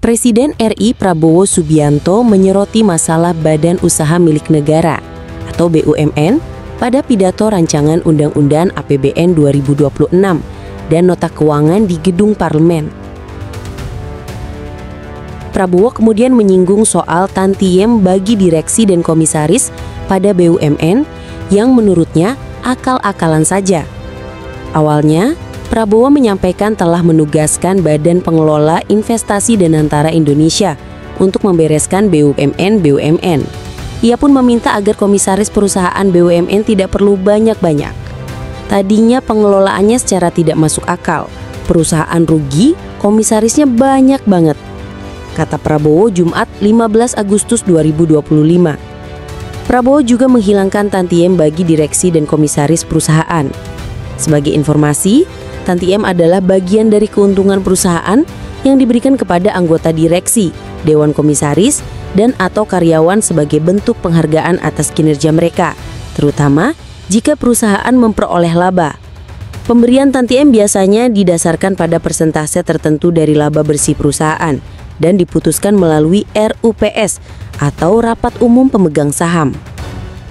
Presiden RI Prabowo Subianto menyoroti masalah Badan Usaha Milik Negara atau BUMN pada pidato rancangan Undang-Undang APBN 2026 dan nota keuangan di Gedung Parlemen. Prabowo kemudian menyinggung soal tantiem bagi direksi dan komisaris pada BUMN yang menurutnya akal-akalan saja. Awalnya, Prabowo menyampaikan telah menugaskan Badan Pengelola Investasi Danantara Indonesia untuk membereskan BUMN. Ia pun meminta agar komisaris perusahaan BUMN tidak perlu banyak-banyak. Tadinya pengelolaannya secara tidak masuk akal. Perusahaan rugi, komisarisnya banyak banget, kata Prabowo Jumat 15 Agustus 2025. Prabowo juga menghilangkan tantiem bagi direksi dan komisaris perusahaan. Sebagai informasi, tantiem adalah bagian dari keuntungan perusahaan yang diberikan kepada anggota direksi, dewan komisaris, dan atau karyawan sebagai bentuk penghargaan atas kinerja mereka, terutama jika perusahaan memperoleh laba. Pemberian tantiem biasanya didasarkan pada persentase tertentu dari laba bersih perusahaan dan diputuskan melalui RUPS atau Rapat Umum Pemegang Saham.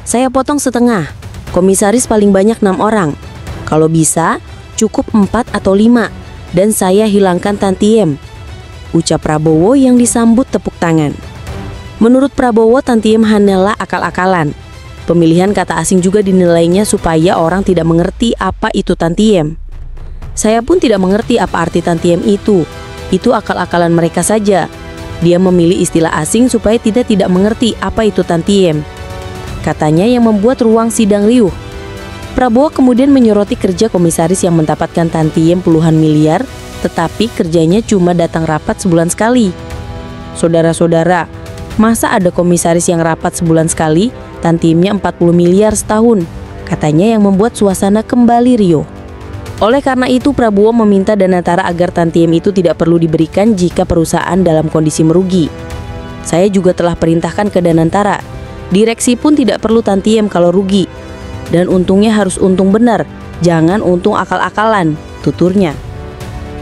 Saya potong setengah, komisaris paling banyak 6 orang. Kalau bisa, cukup 4 atau 5, dan saya hilangkan tantiem, ucap Prabowo yang disambut tepuk tangan. Menurut Prabowo, tantiem hanyalah akal-akalan. Pemilihan kata asing juga dinilainya supaya orang tidak mengerti apa itu tantiem. Saya pun tidak mengerti apa arti tantiem itu. Itu akal-akalan mereka saja. Dia memilih istilah asing supaya tidak mengerti apa itu tantiem, katanya yang membuat ruang sidang riuh. Prabowo kemudian menyoroti kerja komisaris yang mendapatkan tantiem puluhan miliar, tetapi kerjanya cuma datang rapat sebulan sekali. Saudara-saudara, masa ada komisaris yang rapat sebulan sekali, tantiemnya 40 miliar setahun, katanya yang membuat suasana kembali riuh. Oleh karena itu, Prabowo meminta Danantara agar tantiem itu tidak perlu diberikan jika perusahaan dalam kondisi merugi. Saya juga telah perintahkan ke Danantara, direksi pun tidak perlu tantiem kalau rugi. Dan untungnya harus untung benar, jangan untung akal-akalan, tuturnya.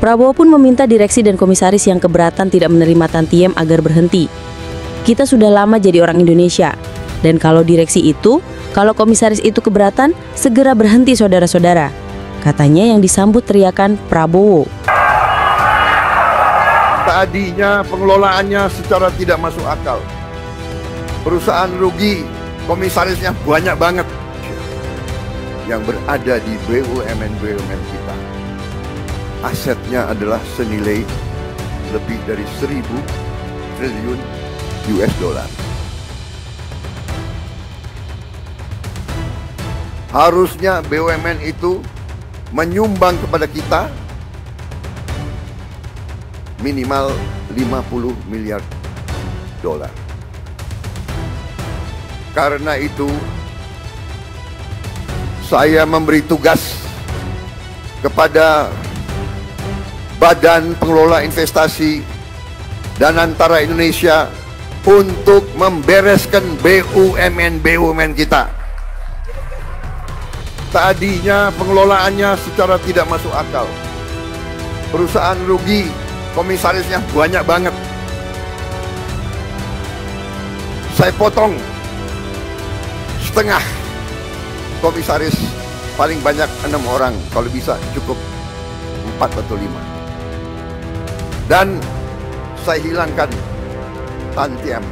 Prabowo pun meminta direksi dan komisaris yang keberatan tidak menerima tantiem agar berhenti. Kita sudah lama jadi orang Indonesia, dan kalau komisaris itu keberatan, segera berhenti saudara-saudara, katanya yang disambut teriakan Prabowo. Tadinya pengelolaannya secara tidak masuk akal. Perusahaan rugi, komisarisnya banyak banget yang berada di BUMN kita. Asetnya adalah senilai lebih dari 1.000 triliun US dollar. Harusnya BUMN itu menyumbang kepada kita minimal 50 miliar dolar. Karena itu, saya memberi tugas kepada Badan Pengelola Investasi Danantara Indonesia untuk membereskan BUMN kita. Tadinya pengelolaannya secara tidak masuk akal. Perusahaan rugi, komisarisnya banyak banget. Saya potong setengah. Komisaris paling banyak 6 orang, kalau bisa cukup 4 atau 5. Dan saya hilangkan tantiem.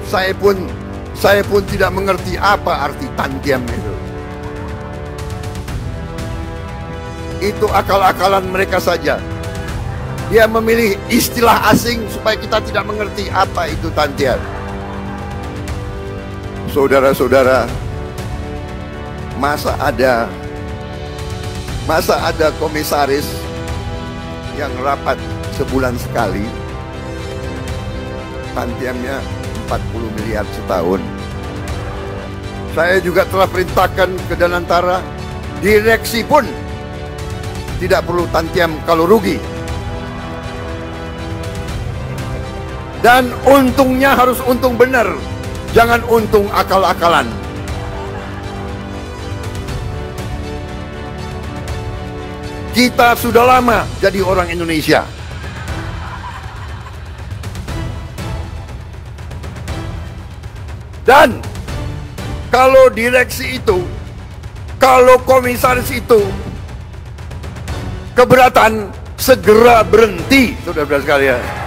Saya pun tidak mengerti apa arti tantiem itu. Itu akal-akalan mereka saja. Dia memilih istilah asing supaya kita tidak mengerti apa itu tantiem. Saudara-saudara, masa ada komisaris yang rapat sebulan sekali, tantiemnya 40 miliar setahun. Saya juga telah perintahkan ke Danantara, direksi pun tidak perlu tantiem kalau rugi. Dan untungnya harus untung benar. Jangan untung akal-akalan. Kita sudah lama jadi orang Indonesia. Dan kalau direksi itu, kalau komisaris itu keberatan, segera berhenti, saudara-saudara sekalian.